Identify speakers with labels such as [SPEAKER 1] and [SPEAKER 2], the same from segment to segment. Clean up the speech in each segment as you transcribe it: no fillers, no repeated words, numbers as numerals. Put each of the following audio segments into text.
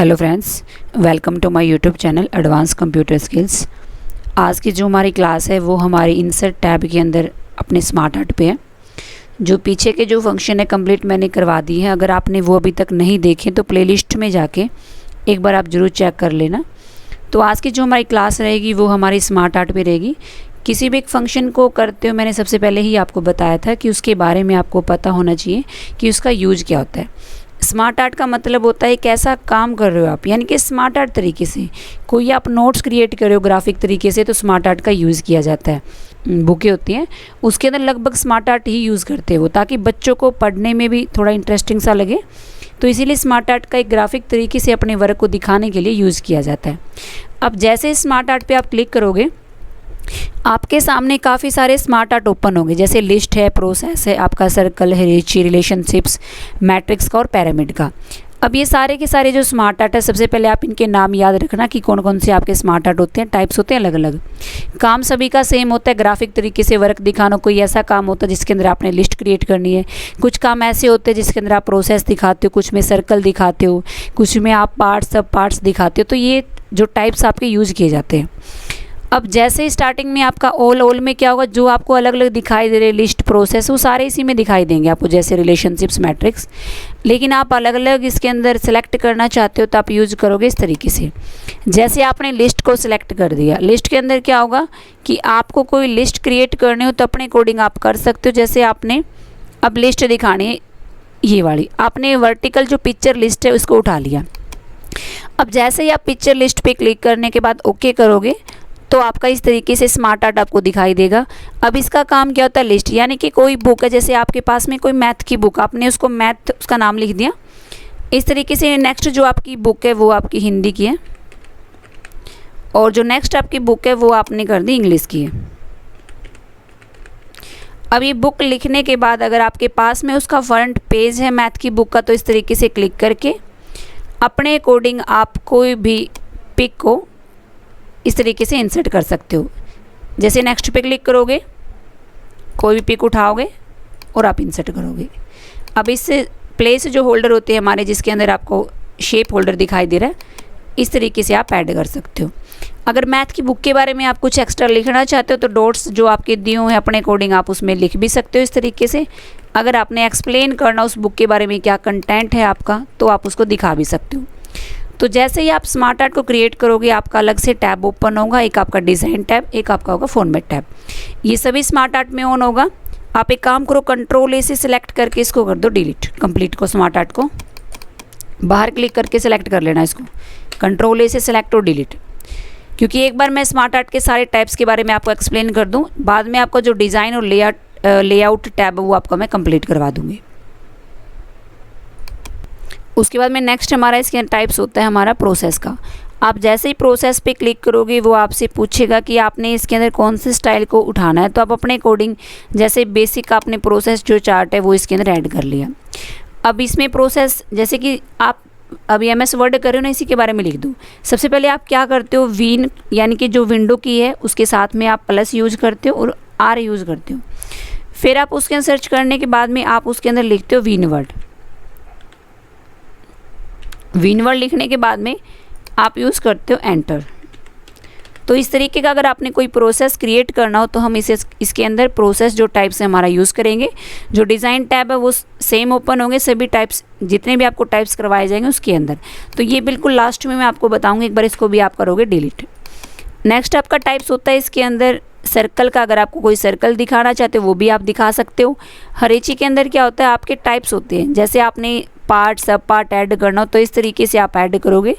[SPEAKER 1] Hello friends, welcome to my YouTube channel advance computer skills. आज की जो हमारी क्लास है वो हमारी इंसर्ट टैब के अंदर अपने स्मार्ट आर्ट पे है। जो पीछे के जो फंक्शन है कंप्लीट मैंने करवा दी है। अगर आपने वो अभी तक नहीं देखे तो प्लेलिस्ट में जाके एक बार आप ज़रूर चेक कर लेना। तो आज की जो हमारी क्लास रहेगी वो हमारी स्मार्ट आर्ट पे रहेगी। किसी भी एक फंक्शन को करते हो मैंने सबसे पहले ही आपको बताया था कि उसके बारे में आपको पता होना चाहिए कि उसका यूज क्या होता है। स्मार्ट आर्ट का मतलब होता है कैसा काम कर रहे हो आप, यानी कि स्मार्ट आर्ट तरीके से कोई आप नोट्स क्रिएट कर रहे हो ग्राफिक तरीके से तो स्मार्ट आर्ट का यूज़ किया जाता है। बुकें होती हैं उसके अंदर लगभग स्मार्ट आर्ट ही यूज़ करते हो ताकि बच्चों को पढ़ने में भी थोड़ा इंटरेस्टिंग सा लगे। तो इसीलिए स्मार्ट आर्ट का एक ग्राफिक तरीके से अपने वर्क को दिखाने के लिए यूज़ किया जाता है। अब जैसे स्मार्ट आर्ट पे आप क्लिक करोगे आपके सामने काफ़ी सारे स्मार्ट आर्ट ओपन होंगे, जैसे लिस्ट है, प्रोसेस है, आपका सर्कल है, रेची, रिलेशनशिप्स, मैट्रिक्स का और पिरामिड का। अब ये सारे के सारे जो स्मार्ट आर्ट है सबसे पहले आप इनके नाम याद रखना कि कौन कौन से आपके स्मार्ट आर्ट होते हैं। टाइप्स होते हैं अलग अलग, काम सभी का सेम होता है, ग्राफिक तरीके से वर्क दिखाना। कोई ऐसा काम होता है जिसके अंदर आपने लिस्ट क्रिएट करनी है, कुछ काम ऐसे होते हैं जिसके अंदर आप प्रोसेस दिखाते हो, कुछ में सर्कल दिखाते हो, कुछ में आप पार्ट्स सब पार्ट्स दिखाते हो। तो ये जो टाइप्स आपके यूज़ किए जाते हैं। अब जैसे स्टार्टिंग में आपका ऑल में क्या होगा, जो आपको अलग अलग दिखाई दे रहे लिस्ट प्रोसेस वो सारे इसी में दिखाई देंगे आपको, जैसे रिलेशनशिप्स, मैट्रिक्स। लेकिन आप अलग अलग इसके अंदर सेलेक्ट करना चाहते हो तो आप यूज़ करोगे इस तरीके से। जैसे आपने लिस्ट को सिलेक्ट कर दिया, लिस्ट के अंदर क्या होगा कि आपको कोई लिस्ट क्रिएट करनी हो तो अपने अकॉर्डिंग आप कर सकते हो। जैसे आपने अब लिस्ट दिखानी है ये वाली, आपने वर्टिकल जो पिक्चर लिस्ट है उसको उठा लिया। अब जैसे ही आप पिक्चर लिस्ट पे क्लिक करने के बाद ओके करोगे तो आपका इस तरीके से स्मार्ट आर्ट आपको दिखाई देगा। अब इसका काम क्या होता है, लिस्ट यानी कि कोई बुक है, जैसे आपके पास में कोई मैथ की बुक, आपने उसको मैथ उसका नाम लिख दिया इस तरीके से। नेक्स्ट जो आपकी बुक है वो आपकी हिंदी की है और जो नेक्स्ट आपकी बुक है वो आपने कर दी इंग्लिश की है। अब ये बुक लिखने के बाद अगर आपके पास में उसका फ्रंट पेज है मैथ की बुक का तो इस तरीके से क्लिक करके अपने अकॉर्डिंग आप कोई भी पिक को इस तरीके से इंसर्ट कर सकते हो। जैसे नेक्स्ट पे क्लिक करोगे कोई भी पिक उठाओगे और आप इंसर्ट करोगे। अब इस प्लेस जो होल्डर होते हैं हमारे जिसके अंदर आपको शेप होल्डर दिखाई दे रहा है इस तरीके से आप ऐड कर सकते हो। अगर मैथ की बुक के बारे में आप कुछ एक्स्ट्रा लिखना चाहते हो तो डॉट्स जो आपके दिए हुए हैं अपने अकॉर्डिंग आप उसमें लिख भी सकते हो इस तरीके से। अगर आपने एक्सप्लेन करना उस बुक के बारे में क्या कंटेंट है आपका तो आप उसको दिखा भी सकते हो। तो जैसे ही आप स्मार्ट आर्ट को क्रिएट करोगे आपका अलग से टैब ओपन होगा, एक आपका डिज़ाइन टैब, एक आपका होगा फॉर्मेट टैब। ये सभी स्मार्ट आर्ट में ऑन होगा। आप एक काम करो, कंट्रोल ए से सिलेक्ट करके इसको कर दो डिलीट, कंप्लीट को स्मार्ट आर्ट को बाहर क्लिक करके सिलेक्ट कर लेना इसको, कंट्रोल ए से सिलेक्ट और डिलीट। क्योंकि एक बार मैं स्मार्ट आर्ट के सारे टाइप्स के बारे में आपको एक्सप्लेन कर दूँ, बाद में आपका जो डिज़ाइन और लेआउट टैब है वो आपका मैं कंप्लीट करवा दूँगी। उसके बाद में नेक्स्ट हमारा इसके टाइप्स होता है हमारा प्रोसेस का। आप जैसे ही प्रोसेस पे क्लिक करोगे वो आपसे पूछेगा कि आपने इसके अंदर कौन से स्टाइल को उठाना है। तो आप अपने अकॉर्डिंग जैसे बेसिक आपने प्रोसेस जो चार्ट है वो इसके अंदर ऐड कर लिया। अब इसमें प्रोसेस जैसे कि आप अभी MS वर्ड कर रहे हो ना, इसी के बारे में लिख दूँ। सबसे पहले आप क्या करते हो, विन यानी कि जो विंडो की है उसके साथ में आप प्लस यूज़ करते हो और R यूज़ करते हो। फिर आप उसके अंदर सर्च करने के बाद में आप उसके अंदर लिखते हो विन वर्ड। विन वर्ड लिखने के बाद में आप यूज़ करते हो एंटर। तो इस तरीके का अगर आपने कोई प्रोसेस क्रिएट करना हो तो हम इसके अंदर प्रोसेस जो टाइप्स है हमारा यूज़ करेंगे। जो डिज़ाइन टैब है वो सेम ओपन होंगे, सभी टाइप्स जितने भी आपको टाइप्स करवाए जाएंगे उसके अंदर। तो ये बिल्कुल लास्ट में मैं आपको बताऊँगी, एक बार इसको भी आप करोगे डिलीट। नेक्स्ट आपका टाइप्स होता है इसके अंदर सर्कल का। अगर आपको कोई सर्कल दिखाना चाहते हो वो भी आप दिखा सकते हो। हरेची के अंदर क्या होता है आपके टाइप्स होते हैं, जैसे आपने पार्ट सब पार्ट ऐड करना हो तो इस तरीके से आप ऐड करोगे।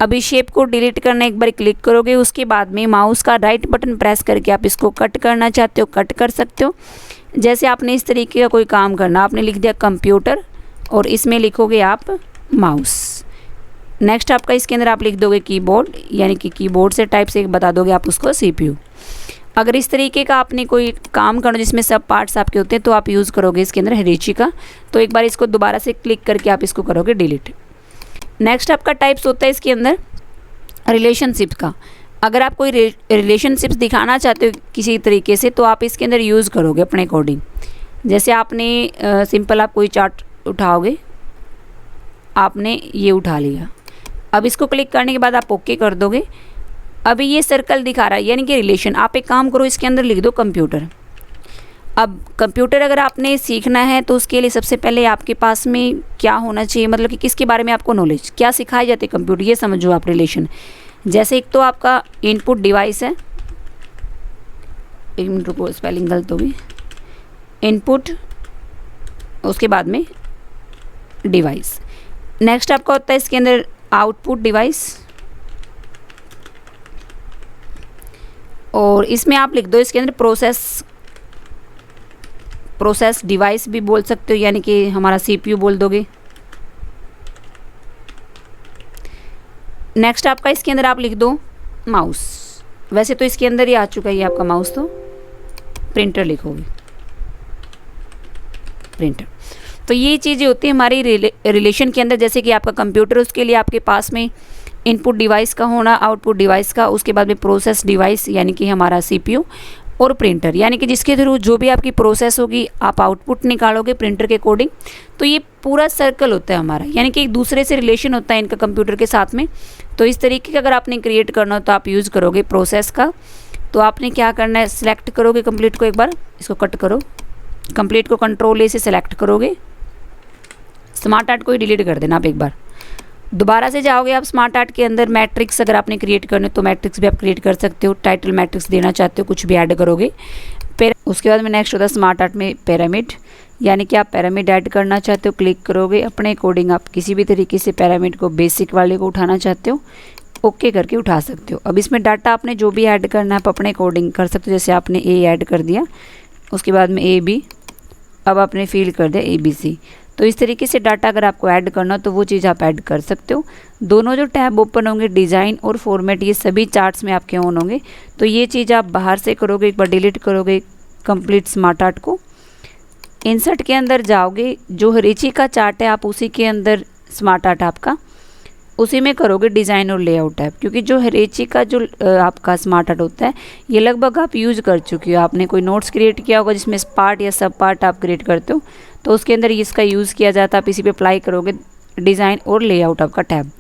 [SPEAKER 1] अभी शेप को डिलीट करना एक बार क्लिक करोगे, उसके बाद में माउस का राइट बटन प्रेस करके आप इसको कट करना चाहते हो कट कर सकते हो। जैसे आपने इस तरीके का कोई काम करना, आपने लिख दिया कंप्यूटर और इसमें लिखोगे आप माउस। नेक्स्ट आपका इसके अंदर आप लिख दोगे कीबोर्ड, यानी कि कीबोर्ड से टाइप से बता दोगे आप उसको CPU। अगर इस तरीके का आपने कोई काम करना जिसमें सब पार्ट्स आपके होते हैं तो आप यूज़ करोगे इसके अंदर रेची का। तो एक बार इसको दोबारा से क्लिक करके आप इसको करोगे डिलीट। नेक्स्ट आपका टाइप्स होता है इसके अंदर रिलेशनशिप का। अगर आप कोई रिलेशनशिप्स दिखाना चाहते हो किसी तरीके से तो आप इसके अंदर यूज़ करोगे अपने अकॉर्डिंग। जैसे आपने सिंपल आप कोई चार्ट उठाओगे, आपने ये उठा लिया। अब इसको क्लिक करने के बाद आप ओके कर दोगे। अभी ये सर्कल दिखा रहा है यानी कि रिलेशन। आप एक काम करो, इसके अंदर लिख दो कंप्यूटर। अब कंप्यूटर अगर आपने सीखना है तो उसके लिए सबसे पहले आपके पास में क्या होना चाहिए, मतलब कि किसके बारे में आपको नॉलेज, क्या सिखाए जाते हैं कंप्यूटर, ये समझो आप रिलेशन। जैसे एक तो आपका इनपुट डिवाइस है, एक मिनट रुको स्पेलिंग गलत होगी, इनपुट, उसके बाद में डिवाइस। नेक्स्ट आपका होता है इसके अंदर आउटपुट डिवाइस, और इसमें आप लिख दो इसके अंदर प्रोसेस डिवाइस भी बोल सकते हो, यानी कि हमारा सीपीयू बोल दोगे। नेक्स्ट आपका इसके अंदर आप लिख दो माउस। वैसे तो इसके अंदर ही आ चुका है ये आपका माउस, तो प्रिंटर लिखोगे, प्रिंटर। तो ये चीज़ें होती है हमारी रिलेशन के अंदर। जैसे कि आपका कंप्यूटर, उसके लिए आपके पास में इनपुट डिवाइस का होना, आउटपुट डिवाइस का, उसके बाद में प्रोसेस डिवाइस यानी कि हमारा सीपीयू, और प्रिंटर यानी कि जिसके थ्रू जो भी आपकी प्रोसेस होगी आप आउटपुट निकालोगे प्रिंटर के अकॉर्डिंग। तो ये पूरा सर्कल होता है हमारा, यानी कि एक दूसरे से रिलेशन होता है इनका कंप्यूटर के साथ में। तो इस तरीके का अगर आपने क्रिएट करना हो तो आप यूज़ करोगे प्रोसेस का। तो आपने क्या करना है, सिलेक्ट करोगे कंप्लीट को, एक बार इसको कट करो, कंप्लीट को कंट्रोल ए से सिलेक्ट करोगे, स्मार्ट आर्ट को ही डिलीट कर देना आप एक बार। दोबारा से जाओगे आप स्मार्ट आर्ट के अंदर, मैट्रिक्स अगर आपने क्रिएट करने तो मैट्रिक्स भी आप क्रिएट कर सकते हो, टाइटल मैट्रिक्स देना चाहते हो कुछ भी ऐड करोगे। फिर उसके बाद में नेक्स्ट होता है स्मार्ट आर्ट में पिरामिड, यानी कि आप पिरामिड ऐड करना चाहते हो, क्लिक करोगे, अपने अकॉर्डिंग आप किसी भी तरीके से पिरामिड को बेसिक वाले को उठाना चाहते हो, ओके करके उठा सकते हो। अब इसमें डाटा आपने जो भी ऐड करना है आप अपने अकॉर्डिंग कर सकते हो। जैसे आपने ए ऐड कर दिया, उसके बाद में ए बी, अब आपने फिल कर दिया ABC। तो इस तरीके से डाटा अगर आपको ऐड करना हो तो वो चीज़ आप ऐड कर सकते हो। दोनों जो टैब ओपन होंगे, डिज़ाइन और फॉर्मेट, ये सभी चार्ट्स में आपके ऑन होंगे। तो ये चीज़ आप बाहर से करोगे, एक बार डिलीट करोगे कंप्लीट स्मार्ट आर्ट को। इंसर्ट के अंदर जाओगे, जो हरीची का चार्ट है आप उसी के अंदर स्मार्ट आर्ट आपका उसी में करोगे डिज़ाइन और लेआउट टैब, क्योंकि जो हरेची का जो आपका स्मार्ट आर्ट होता है ये लगभग आप यूज़ कर चुके हो। आपने कोई नोट्स क्रिएट किया होगा जिसमें पार्ट या सब पार्ट आप क्रिएट करते हो, तो उसके अंदर इसका यूज़ किया जाता है। आप इसी पे अप्लाई करोगे डिज़ाइन और लेआउट आपका टैब।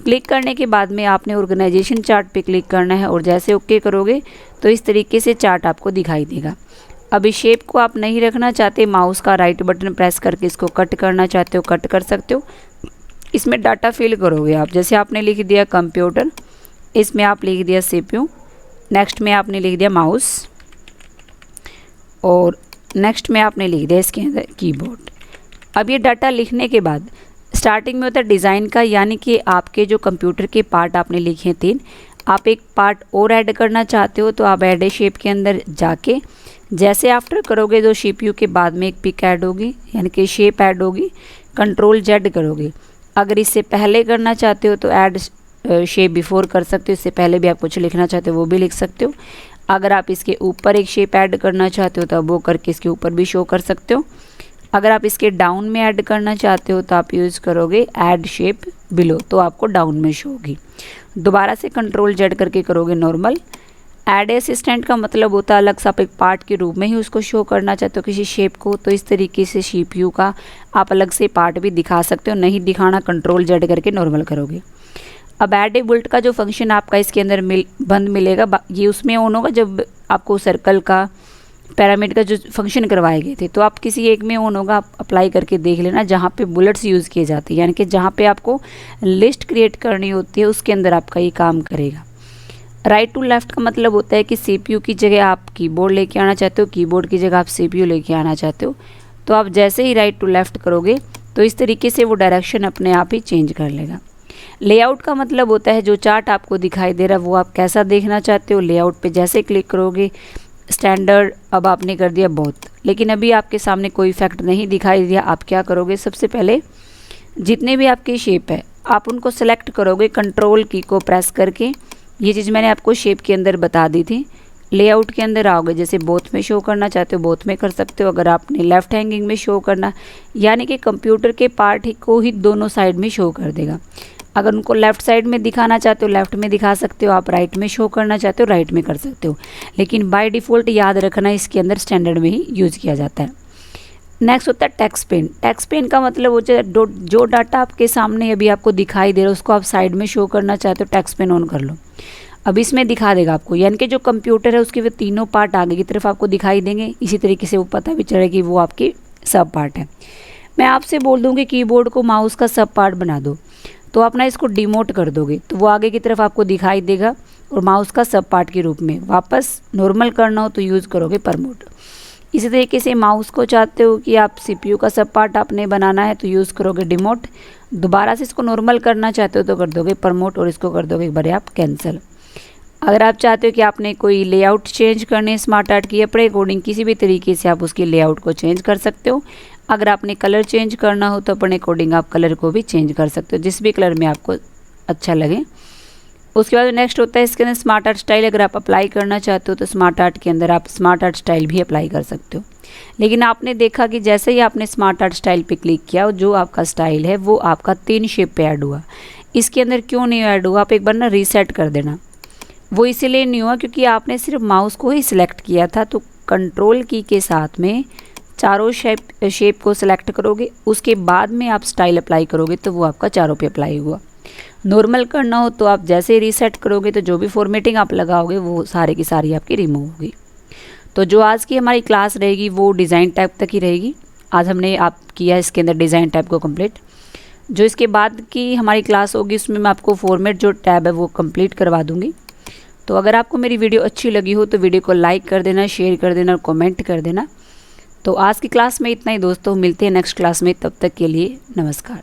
[SPEAKER 1] क्लिक करने के बाद में आपने ऑर्गेनाइजेशन चार्ट पे क्लिक करना है, और जैसे ओके करोगे तो इस तरीके से चार्ट आपको दिखाई देगा। अब इस शेप को आप नहीं रखना चाहते, माउस का राइट बटन प्रेस करके इसको कट करना चाहते हो, कट कर सकते हो। इसमें डाटा फिल करोगे आप, जैसे आपने लिख दिया कंप्यूटर, इसमें आप लिख दिया CPU, नेक्स्ट में आपने लिख दिया माउस, और नेक्स्ट में आपने लिख दिया इसके अंदर कीबोर्ड। अब ये डाटा लिखने के बाद स्टार्टिंग में होता है डिज़ाइन का, यानी कि आपके जो कंप्यूटर के पार्ट आपने लिखे हैं 3, आप एक पार्ट और ऐड करना चाहते हो तो आप ऐड ए शेप के अंदर जाके जैसे आफ्टर करोगे तो CPU के बाद में एक पिक ऐड होगी, यानी कि शेप ऐड होगी, Ctrl Z करोगे। अगर इससे पहले करना चाहते हो तो ऐड शेप बिफोर कर सकते हो, इससे पहले भी आप कुछ लिखना चाहते हो वो भी लिख सकते हो। अगर आप इसके ऊपर एक शेप ऐड करना चाहते हो तो वो करके इसके ऊपर भी शो कर सकते हो। अगर आप इसके डाउन में ऐड करना चाहते हो तो आप यूज़ करोगे ऐड शेप बिलो, तो आपको डाउन में शो होगी। दोबारा से Ctrl Z करके करोगे नॉर्मल। ऐड असिस्टेंट का मतलब होता है अलग से आप एक पार्ट के रूप में ही उसको शो करना चाहते हो किसी शेप को, तो इस तरीके से CPU का आप अलग से पार्ट भी दिखा सकते हो। नहीं दिखाना Ctrl Z करके नॉर्मल करोगे। अब ऐड ए बुलेट का जो फंक्शन आपका इसके अंदर बंद मिलेगा, ये उसमें ऑन होगा जब आपको सर्कल का पिरामिड का जो फंक्शन करवाए गए थे, तो आप किसी एक में ऑन होगा, आप अप्लाई करके देख लेना जहाँ पे बुलेट्स यूज़ किए जाते हैं, यानी कि जहाँ पे आपको लिस्ट क्रिएट करनी होती है उसके अंदर आपका ये काम करेगा। राइट टू लेफ़्ट का मतलब होता है कि CPU की जगह आप कीबोर्ड लेके आना चाहते हो, कीबोर्ड की जगह आप CPU लेके आना चाहते हो, तो आप जैसे ही राइट टू लेफ़्ट करोगे तो इस तरीके से वो डायरेक्शन अपने आप ही चेंज कर लेगा। लेआउट का मतलब होता है जो चार्ट आपको दिखाई दे रहा है वो आप कैसा देखना चाहते हो। लेआउट पे जैसे क्लिक करोगे स्टैंडर्ड अब आपने कर दिया बहुत, लेकिन अभी आपके सामने कोई इफेक्ट नहीं दिखाई दिया। आप क्या करोगे, सबसे पहले जितने भी आपके शेप है आप उनको सेलेक्ट करोगे कंट्रोल की को प्रेस करके। ये चीज़ मैंने आपको शेप के अंदर बता दी थी। लेआउट के अंदर आओगे, जैसे बोथ में शो करना चाहते हो बोथ में कर सकते हो। अगर आपने लेफ़्ट हैंगिंग में शो करना, यानी कि कंप्यूटर के पार्ट को ही दोनों साइड में शो कर देगा। अगर उनको लेफ़्ट साइड में दिखाना चाहते हो लेफ़्ट में दिखा सकते हो, आप राइट में शो करना चाहते हो राइट में कर सकते हो, लेकिन बाय डिफ़ॉल्ट याद रखना इसके अंदर स्टैंडर्ड में ही यूज़ किया जाता है। नेक्स्ट होता है टेक्स्ट पेन। टेक्स्ट पेन का मतलब वो जो डाटा आपके सामने अभी आपको दिखाई दे रहा है उसको आप साइड में शो करना चाहते हो, टेक्स्ट पेन ऑन कर लो। अब इसमें दिखा देगा आपको, यानी कि जो कंप्यूटर है उसके वो तीनों पार्ट आगे की तरफ आपको दिखाई देंगे। इसी तरीके से वो पता भी चलेगा कि वो आपकी सब पार्ट है। मैं आपसे बोल दूँगी कीबोर्ड को माउस का सब पार्ट बना दो, तो आप ना इसको डिमोट कर दोगे तो वो आगे की तरफ आपको दिखाई देगा और माउस का सब पार्ट के रूप में। वापस नॉर्मल करना हो तो यूज़ करोगे प्रमोट। इसी तरीके से माउस को चाहते हो कि आप सीपीयू का सब पार्ट आपने बनाना है तो यूज़ करोगे डिमोट। दोबारा से इसको नॉर्मल करना चाहते हो तो कर दोगे प्रमोट और इसको कर दोगे एक बार आप कैंसिल। अगर आप चाहते हो कि आपने कोई लेआउट चेंज करने स्मार्ट आर्ट की अपने अकॉर्डिंग किसी भी तरीके से आप उसकी लेआउट को चेंज कर सकते हो। अगर आपने कलर चेंज करना हो तो अपने अकॉर्डिंग आप कलर को भी चेंज कर सकते हो, जिस भी कलर में आपको अच्छा लगे। उसके बाद नेक्स्ट होता है इसके अंदर स्मार्ट आर्ट स्टाइल। अगर आप अप्लाई करना चाहते हो तो स्मार्ट आर्ट के अंदर आप स्मार्ट आर्ट स्टाइल भी अप्लाई कर सकते हो। लेकिन आपने देखा कि जैसे ही आपने स्मार्ट आर्ट स्टाइल पे क्लिक किया जो आपका स्टाइल है वो आपका 3 शेप पे ऐड हुआ। इसके अंदर क्यों नहीं ऐड हुआ, आप एक बार ना रीसेट कर देना। वो इसीलिए नहीं हुआ क्योंकि आपने सिर्फ माउस को ही सिलेक्ट किया था, तो कंट्रोल की के साथ में चारों शेप को सिलेक्ट करोगे, उसके बाद में आप स्टाइल अप्लाई करोगे तो वो आपका चारों पे अप्लाई हुआ। नॉर्मल करना हो तो आप जैसे ही रीसेट करोगे तो जो भी फॉर्मेटिंग आप लगाओगे वो सारे की सारी आपकी रिमूव होगी। तो जो आज की हमारी क्लास रहेगी वो डिज़ाइन टाइप तक ही रहेगी। आज हमने आप किया इसके अंदर डिज़ाइन टाइप को कंप्लीट। जो इसके बाद की हमारी क्लास होगी उसमें मैं आपको फॉर्मेट जो टैब है वो कंप्लीट करवा दूँगी। तो अगर आपको मेरी वीडियो अच्छी लगी हो तो वीडियो को लाइक कर देना, शेयर कर देना और कमेंट कर देना। तो आज की क्लास में इतना ही दोस्तों, मिलते हैं नेक्स्ट क्लास में, तब तक के लिए नमस्कार।